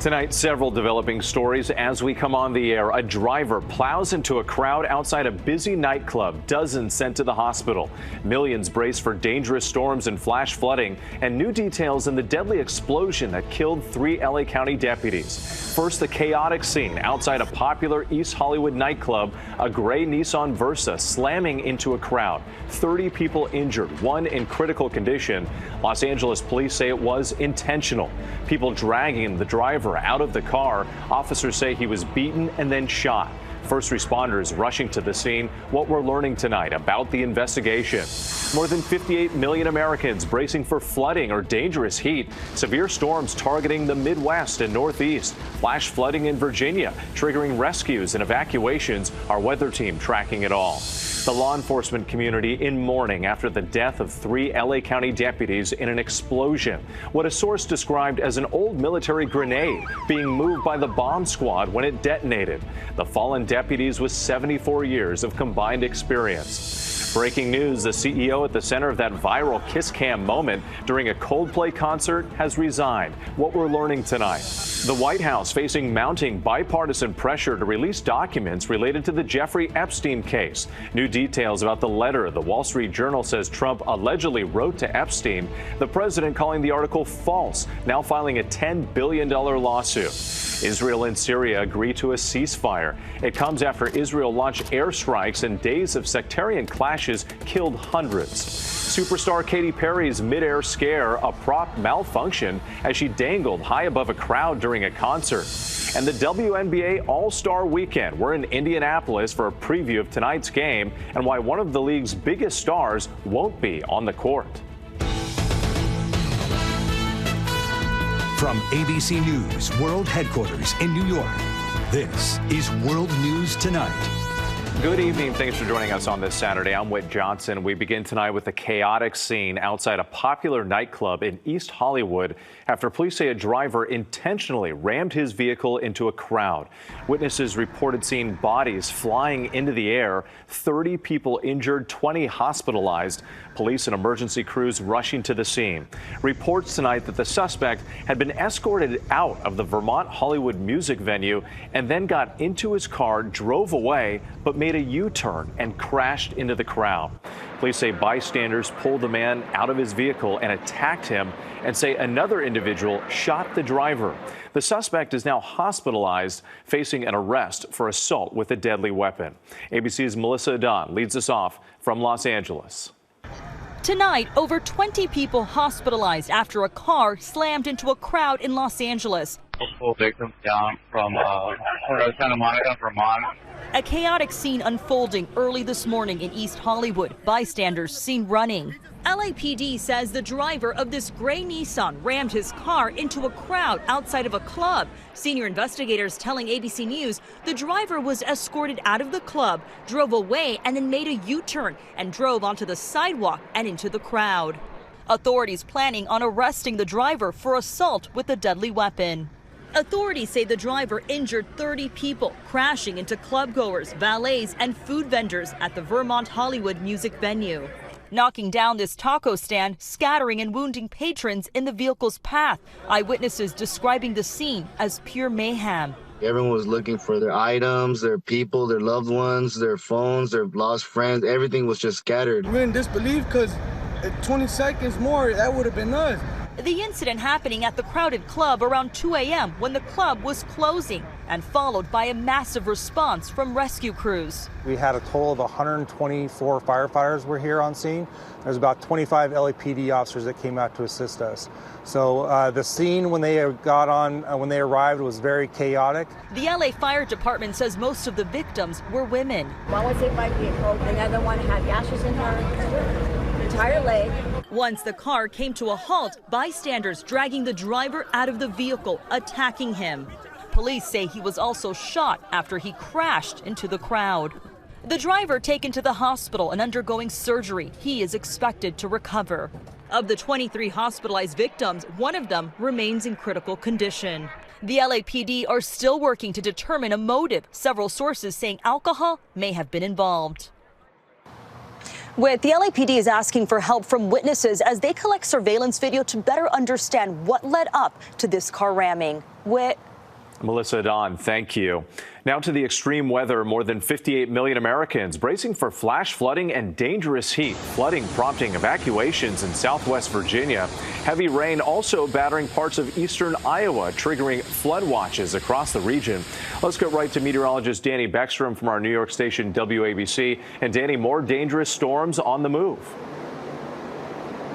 Tonight, several developing stories as we come on the air. A driver plows into a crowd outside a busy nightclub, dozens sent to the hospital. Millions brace for dangerous storms and flash flooding, and new details in the deadly explosion that killed 3 LA County deputies. First, the chaotic scene outside a popular East Hollywood nightclub, a gray Nissan Versa slamming into a crowd. 30 people injured, 1 in critical condition. Los Angeles police say it was intentional. People dragging the driver out of the car. Officers say he was beaten and then shot. First responders rushing to the scene. What we're learning tonight about the investigation. More than 58 million Americans bracing for flooding or dangerous heat. Severe storms targeting the Midwest and Northeast. Flash flooding in Virginia, triggering rescues and evacuations. Our weather team tracking it all. The law enforcement community in mourning after the death of 3 LA County deputies in an explosion. What a source described as an old military grenade being moved by the bomb squad when it detonated. The fallen deputies with 74 years of combined experience. Breaking news, the CEO at the center of that viral kiss cam moment during a Coldplay concert has resigned. What we're learning tonight. The White House facing mounting bipartisan pressure to release documents related to the Jeffrey Epstein case. New details about the letter the Wall Street Journal says Trump allegedly wrote to Epstein. The president calling the article false, now filing a $10 billion lawsuit. Israel and Syria agree to a ceasefire. It comes after Israel launched airstrikes and days of sectarian clashes killed hundreds. Superstar Katy Perry's midair scare, a prop malfunction as she dangled high above a crowd during a concert. And the WNBA All-Star Weekend. We're in Indianapolis for a preview of tonight's game and why one of the league's biggest stars won't be on the court. From ABC News World Headquarters in New York, this is World News Tonight. Good evening. Thanks for joining us on this Saturday. I'm Whit Johnson. We begin tonight with a chaotic scene outside a popular nightclub in East Hollywood after police say a driver intentionally rammed his vehicle into a crowd. Witnesses reported seeing bodies flying into the air, 30 people injured, 20 hospitalized. Police and emergency crews rushing to the scene. Reports tonight that the suspect had been escorted out of the Vermont Hollywood music venue and then got into his car, drove away, but made a U-turn and crashed into the crowd. Police say bystanders pulled the man out of his vehicle and attacked him and say another individual shot the driver. The suspect is now hospitalized, facing an arrest for assault with a deadly weapon. ABC's Melissa Adan leads us off from Los Angeles. Tonight, over 20 people hospitalized after a car slammed into a crowd in Los Angeles. Multiple victims down from Santa Monica, Vermont. A chaotic scene unfolding early this morning in East Hollywood. Bystanders seen running. LAPD says the driver of this gray Nissan rammed his car into a crowd outside of a club. Senior investigators telling ABC News the driver was escorted out of the club, drove away, and then made a U-turn and drove onto the sidewalk and into the crowd. Authorities planning on arresting the driver for assault with a deadly weapon. Authorities say the driver injured 30 people, crashing into clubgoers, valets, and food vendors at the Vermont Hollywood music venue. Knocking down this taco stand, scattering and wounding patrons in the vehicle's path. Eyewitnesses describing the scene as pure mayhem. Everyone was looking for their items, their people, their loved ones, their phones, their lost friends. Everything was just scattered. We're in disbelief because 20 seconds more, that would have been us. The incident happening at the crowded club around 2 a.m. when the club was closing and followed by a massive response from rescue crews. We had a total of 124 firefighters were here on scene. There's about 25 LAPD officers that came out to assist us. So the scene when they arrived was very chaotic. The LA Fire Department says most of the victims were women. One was hit by a vehicle, the other one had gashes in her entire leg. Once the car came to a halt, bystanders dragging the driver out of the vehicle, attacking him. Police say he was also shot after he crashed into the crowd. The driver taken to the hospital and undergoing surgery. He is expected to recover. Of the 23 hospitalized victims, one of them remains in critical condition. The LAPD are still working to determine a motive. Several sources saying alcohol may have been involved. The LAPD is asking for help from witnesses as they collect surveillance video to better understand what led up to this car ramming. Melissa Adan, thank you. Now to the extreme weather. More than 58 million Americans bracing for flash flooding and dangerous heat. Flooding prompting evacuations in southwest Virginia. Heavy rain also battering parts of eastern Iowa, triggering flood watches across the region. Let's go right to meteorologist Danny Beckstrom from our New York station WABC. And Danny, more dangerous storms on the move.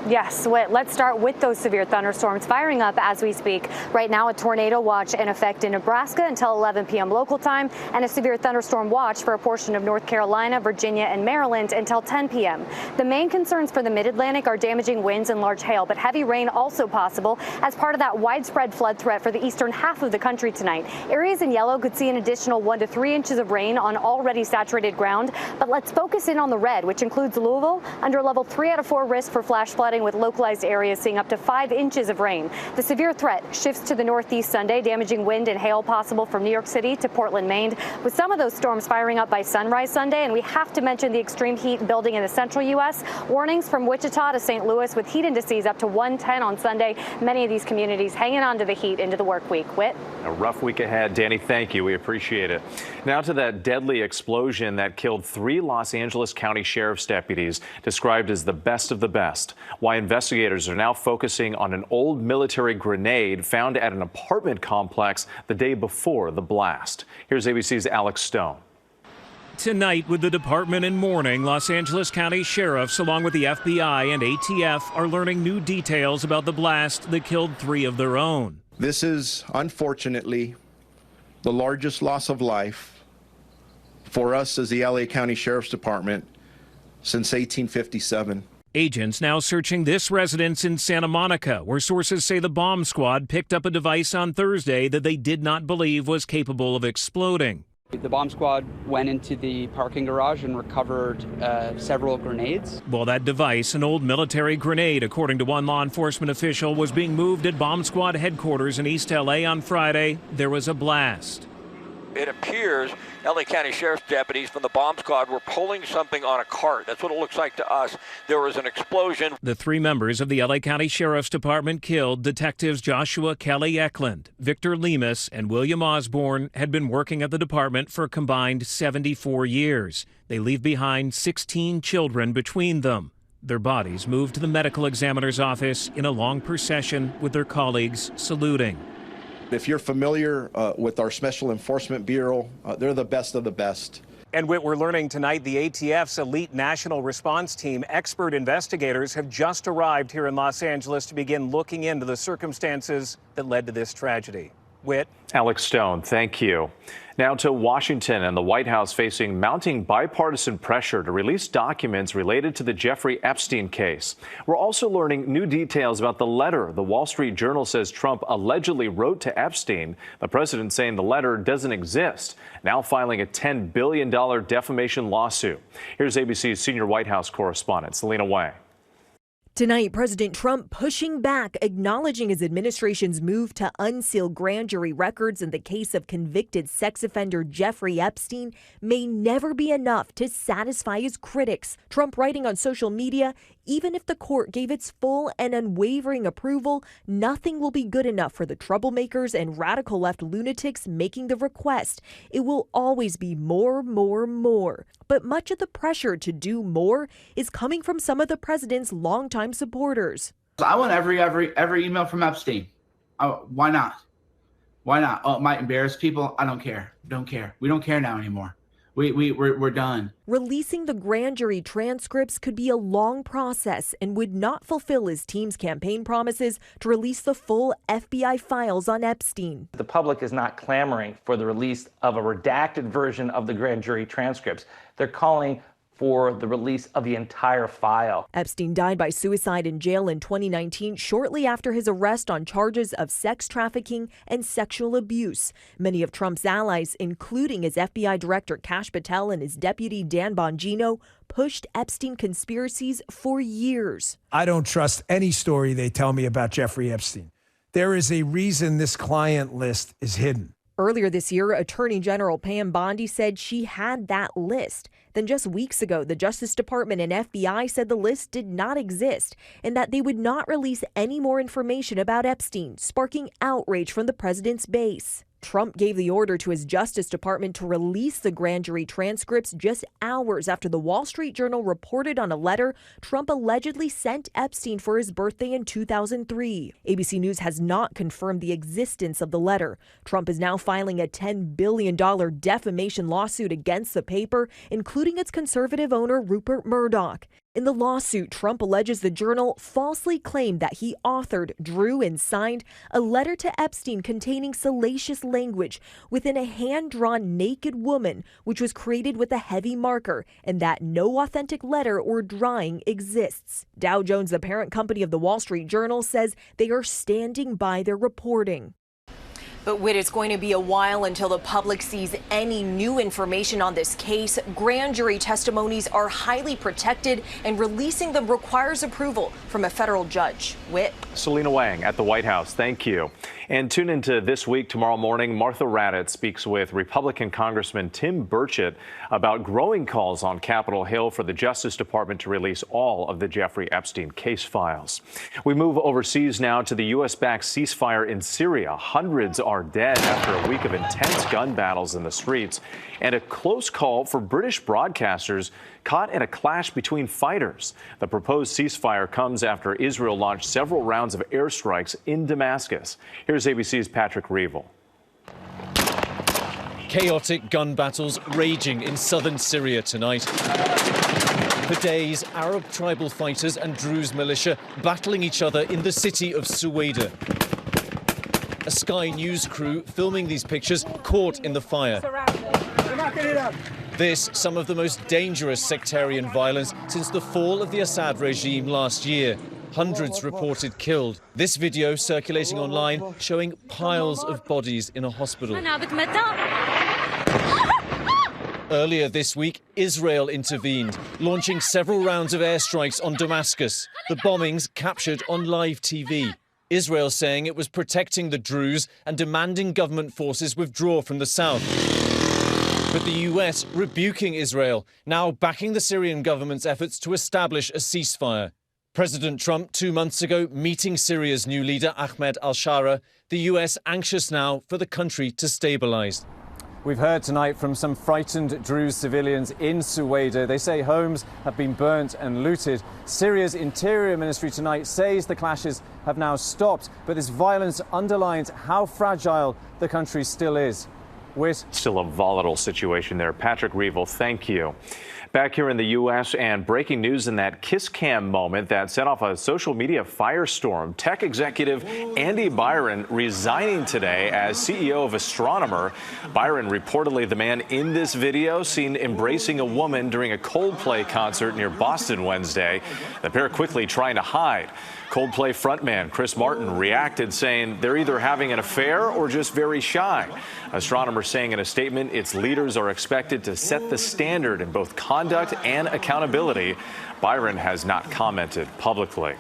Yes, let's start with those severe thunderstorms firing up as we speak. Right now, a tornado watch in effect in Nebraska until 11 p.m. local time, and a severe thunderstorm watch for a portion of North Carolina, Virginia, and Maryland until 10 p.m. The main concerns for the mid-Atlantic are damaging winds and large hail, but heavy rain also possible as part of that widespread flood threat for the eastern half of the country tonight. Areas in yellow could see an additional 1 to 3 inches of rain on already saturated ground, but let's focus in on the red, which includes Louisville, under level 3 out of 4 risk for flash flooding, with localized areas seeing up to 5 inches of rain. The severe threat shifts to the northeast Sunday, damaging wind and hail possible from New York City to Portland, Maine, with some of those storms firing up by sunrise Sunday. And we have to mention the extreme heat building in the central U.S. Warnings from Wichita to St. Louis with heat indices up to 110 on Sunday. Many of these communities hanging on to the heat into the work week. Whit? A rough week ahead. Danny, thank you. We appreciate it. Now to that deadly explosion that killed 3 Los Angeles County Sheriff's deputies, described as the best of the best. Why investigators are now focusing on an old military grenade found at an apartment complex the day before the blast. Here's ABC's Alex Stone. Tonight, with the department in mourning, Los Angeles County sheriffs, along with the FBI and ATF, are learning new details about the blast that killed 3 of their own. This is, unfortunately, the largest loss of life for us as the LA County Sheriff's Department since 1857. Agents now searching this residence in Santa Monica, where sources say the bomb squad picked up a device on Thursday that they did not believe was capable of exploding. The bomb squad went into the parking garage and recovered several grenades. Well, that device, an old military grenade, according to one law enforcement official, was being moved at bomb squad headquarters in East LA on Friday. There was a blast. It appears LA County Sheriff's deputies from the bomb squad were pulling something on a cart. That's what it looks like to us. There was an explosion. The 3 members of the LA County Sheriff's Department killed, detectives Joshua Kelly Eklund, Victor Lemus, and William Osborne, had been working at the department for a combined 74 years. They leave behind 16 children between them. Their bodies moved to the medical examiner's office in a long procession with their colleagues saluting. If you're familiar with our Special Enforcement Bureau, they're the best of the best. And what we're learning tonight, the ATF's elite national response team, expert investigators, have just arrived here in Los Angeles to begin looking into the circumstances that led to this tragedy. Whit? Alex Stone, thank you. Now to Washington and the White House facing mounting bipartisan pressure to release documents related to the Jeffrey Epstein case. We're also learning new details about the letter the Wall Street Journal says Trump allegedly wrote to Epstein. The president saying the letter doesn't exist, now filing a $10 billion defamation lawsuit. Here's ABC's senior White House correspondent, Selina Wang. Tonight, President Trump pushing back, acknowledging his administration's move to unseal grand jury records in the case of convicted sex offender Jeffrey Epstein may never be enough to satisfy his critics. Trump writing on social media, even if the court gave its full and unwavering approval, nothing will be good enough for the troublemakers and radical left lunatics making the request. It will always be more, more, more. But much of the pressure to do more is coming from some of the president's longtime supporters. I want every email from Epstein. Why not? Why not? Oh, it might embarrass people. I don't care. Don't care. We don't care now anymore. We're done. Releasing the grand jury transcripts could be a long process and would not fulfill his team's campaign promises to release the full FBI files on Epstein. The public is not clamoring for the release of a redacted version of the grand jury transcripts. They're calling for the release of the entire file. Epstein died by suicide in jail in 2019, shortly after his arrest on charges of sex trafficking and sexual abuse. Many of Trump's allies, including his FBI director Kash Patel and his deputy Dan Bongino, pushed Epstein conspiracies for years. I don't trust any story they tell me about Jeffrey Epstein. There is a reason this client list is hidden. Earlier this year, Attorney General Pam Bondi said she had that list. Then just weeks ago, the Justice Department and FBI said the list did not exist and that they would not release any more information about Epstein, sparking outrage from the president's base. Trump gave the order to his Justice Department to release the grand jury transcripts just hours after the Wall Street Journal reported on a letter Trump allegedly sent Epstein for his birthday in 2003. ABC News has not confirmed the existence of the letter. Trump is now filing a $10 billion defamation lawsuit against the paper, including its conservative owner Rupert Murdoch. In the lawsuit, Trump alleges the Journal falsely claimed that he authored, drew, and signed a letter to Epstein containing salacious language within a hand-drawn naked woman, which was created with a heavy marker, and that no authentic letter or drawing exists. Dow Jones, the parent company of the Wall Street Journal, says they are standing by their reporting. But Whit, it's going to be a while until the public sees any new information on this case. Grand jury testimonies are highly protected, and releasing them requires approval from a federal judge. Whit? Selina Wang at the White House, thank you. And tune into This Week tomorrow morning. Martha Raddatz speaks with Republican Congressman Tim Burchett about growing calls on Capitol Hill for the Justice Department to release all of the Jeffrey Epstein case files. We move overseas now to the U.S.-backed ceasefire in Syria. Hundreds are dead after a week of intense gun battles in the streets, and a close call for British broadcasters caught in a clash between fighters. The proposed ceasefire comes after Israel launched several rounds of airstrikes in Damascus. Here's ABC's Patrick Reevell. Chaotic gun battles raging in southern Syria tonight. For days, Arab tribal fighters and Druze militia battling each other in the city of Suwaida. A Sky News crew filming these pictures caught in the fire. This, some of the most dangerous sectarian violence since the fall of the Assad regime last year. Hundreds reported killed. This video circulating online showing piles of bodies in a hospital. Earlier this week, Israel intervened, launching several rounds of airstrikes on Damascus. The bombings captured on live TV. Israel saying it was protecting the Druze and demanding government forces withdraw from the south. But the US rebuking Israel, now backing the Syrian government's efforts to establish a ceasefire. President Trump 2 months ago meeting Syria's new leader Ahmed al-Shara, the US anxious now for the country to stabilize. We've heard tonight from some frightened Druze civilians in Suwaida. They say homes have been burnt and looted. Syria's Interior Ministry tonight says the clashes have now stopped, but this violence underlines how fragile the country still is. Still a volatile situation there. Patrick Reevell, thank you. Back here in the U.S. and breaking news in that kiss cam moment that set off a social media firestorm. Tech executive Andy Byron resigning today as CEO of Astronomer. Byron, reportedly the man in this video, seen embracing a woman during a Coldplay concert near Boston Wednesday. The pair quickly trying to hide. Coldplay frontman Chris Martin reacted, saying they're either having an affair or just very shy. Astronomer saying in a statement its leaders are expected to set the standard in both conduct and accountability. Byron has not commented publicly.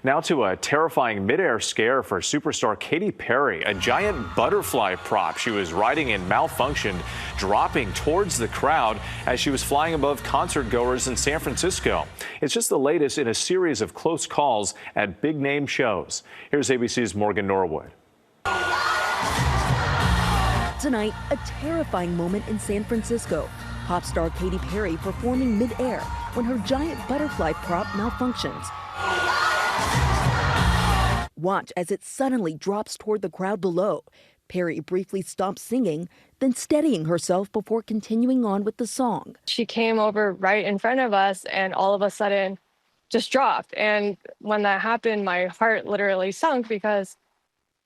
Now to a terrifying midair scare for superstar Katy Perry. A giant butterfly prop she was riding in malfunctioned, dropping towards the crowd as she was flying above concert goers in San Francisco. It's just the latest in a series of close calls at big-name shows. Here's ABC's Morgan Norwood. Tonight, a terrifying moment in San Francisco. Pop star Katy Perry performing midair when her giant butterfly prop malfunctions. Watch as it suddenly drops toward the crowd below. Perry briefly stops singing, then steadying herself before continuing on with the song. She came over right in front of us and all of a sudden just dropped. And when that happened, my heart literally sunk because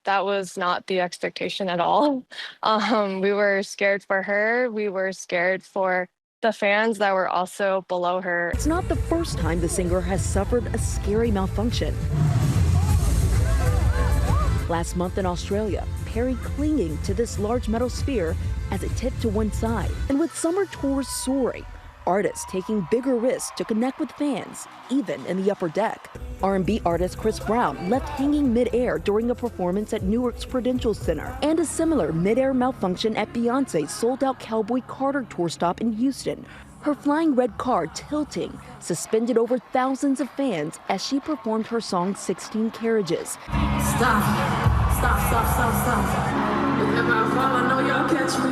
that was not the expectation at all. We were scared for her. We were scared for the fans that were also below her. It's not the first time the singer has suffered a scary malfunction. Last month in Australia, Perry clinging to this large metal sphere as it tipped to one side. And with summer tours soaring, artists taking bigger risks to connect with fans, even in the upper deck. R&B artist Chris Brown left hanging midair during a performance at Newark's Prudential Center. And a similar midair malfunction at Beyonce's sold-out Cowboy Carter tour stop in Houston. Her flying red car tilting, suspended over thousands of fans as she performed her song 16 Carriages. Stop. Stop, stop, stop, stop. not catch me.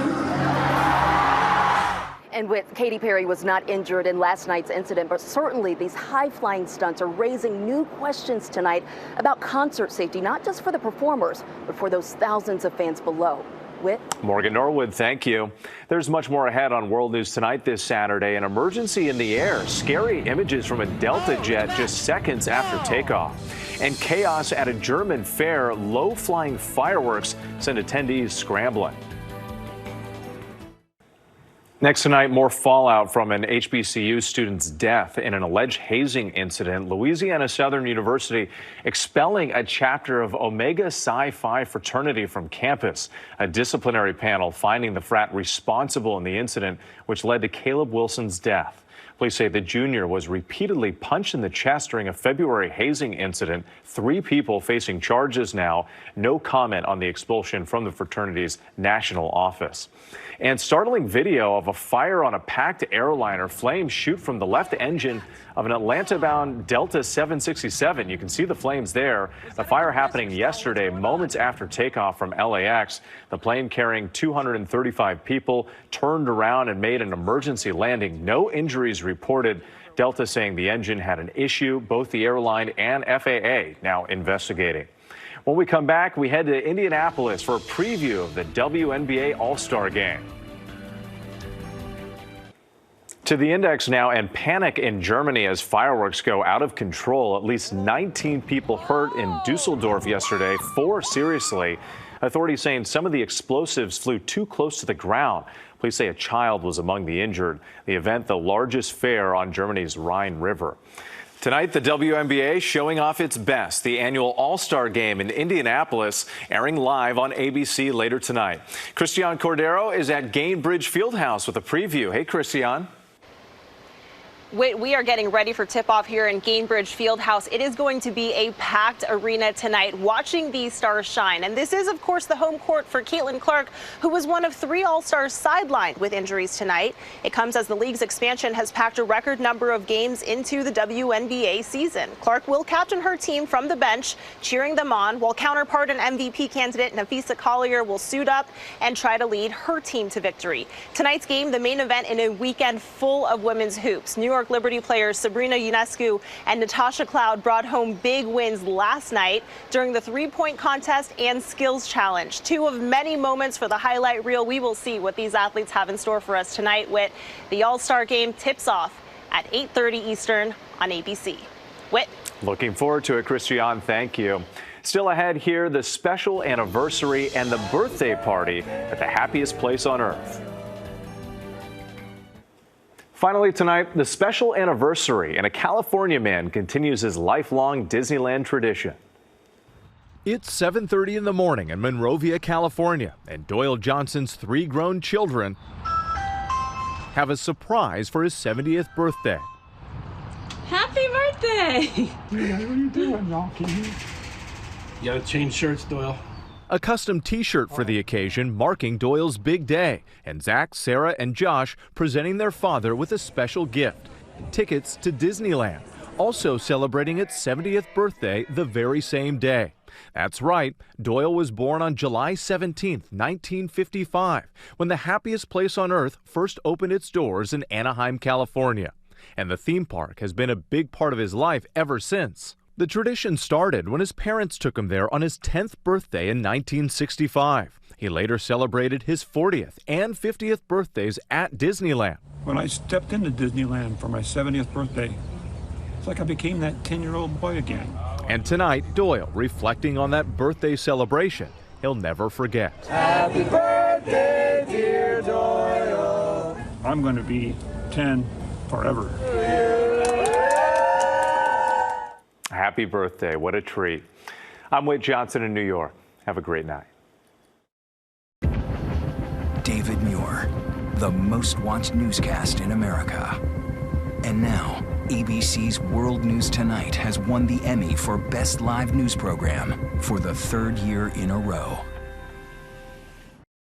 And Katy Perry was not injured in last night's incident, but certainly these high-flying stunts are raising new questions tonight about concert safety, not just for the performers, but for those thousands of fans below. Whit? Morgan Norwood, thank you. There's much more ahead on World News Tonight this Saturday. An emergency in the air. Scary images from a Delta jet just seconds after takeoff. And chaos at a German fair. Low-flying fireworks send attendees scrambling. Next tonight, more fallout from an HBCU student's death in an alleged hazing incident. Louisiana Southern University expelling a chapter of Omega Psi Phi fraternity from campus. A disciplinary panel finding the frat responsible in the incident, which led to Caleb Wilson's death. Police say the junior was repeatedly punched in the chest during a February hazing incident. 3 people facing charges now. No comment on the expulsion from the fraternity's national office. And startling video of a fire on a packed airliner. Flames shoot from the left engine of an Atlanta-bound Delta 767. You can see the flames there. The fire happening yesterday, moments after takeoff from LAX. The plane carrying 235 people turned around and made an emergency landing. No injuries reported. Delta saying the engine had an issue. Both the airline and FAA now investigating. When we come back, we head to Indianapolis for a preview of the WNBA All-Star Game. To the index now, and panic in Germany as fireworks go out of control. At least 19 people hurt in Dusseldorf yesterday, 4 seriously. Authorities saying some of the explosives flew too close to the ground. Police say a child was among the injured. The event, the largest fair on Germany's Rhine River. Tonight, the WNBA showing off its best. The annual All-Star Game in Indianapolis, airing live on ABC later tonight. Christian Cordero is at Gainbridge Fieldhouse with a preview. Hey, Christian. We are getting ready for tip-off here in Gainbridge Fieldhouse. It is going to be a packed arena tonight, watching these stars shine. And this is, of course, the home court for Caitlin Clark, who was one of 3 All-Stars sidelined with injuries tonight. It comes as the league's expansion has packed a record number of games into the WNBA season. Clark will captain her team from the bench, cheering them on, while counterpart and MVP candidate Nafisa Collier will suit up and try to lead her team to victory. Tonight's game, the main event in a weekend full of women's hoops. New York Liberty players Sabrina Ionescu and Natasha Cloud brought home big wins last night during the 3-point contest and skills challenge. 2 of many moments for the highlight reel. We will see what these athletes have in store for us tonight. With the All-Star Game tips off at 8:30 Eastern on ABC. Whit. Looking forward to it, Christian. Thank you. Still ahead here, the special anniversary and the birthday party at the happiest place on earth. Finally tonight, the special anniversary, and a California man continues his lifelong Disneyland tradition. It's 7:30 in the morning in Monrovia, California, and Doyle Johnson's 3 grown children have a surprise for his 70th birthday. Happy birthday! What are you doing, Rocky? You gotta change shirts, Doyle. A custom t-shirt for the occasion marking Doyle's big day, and Zach, Sarah, and Josh presenting their father with a special gift, tickets to Disneyland, also celebrating its 70th birthday the very same day. That's right, Doyle was born on July 17, 1955, when the happiest place on earth first opened its doors in Anaheim, California. And the theme park has been a big part of his life ever since. The tradition started when his parents took him there on his 10th birthday in 1965. He later celebrated his 40th and 50th birthdays at Disneyland. When I stepped into Disneyland for my 70th birthday, it's like I became that 10-year-old boy again. And tonight, Doyle reflecting on that birthday celebration he'll never forget. Happy birthday, dear Doyle. I'm going to be 10 forever. Happy birthday. What a treat. I'm Whit Johnson in New York. Have a great night. David Muir, the most watched newscast in America. And now, ABC's World News Tonight has won the Emmy for Best Live News Program for the 3rd year in a row.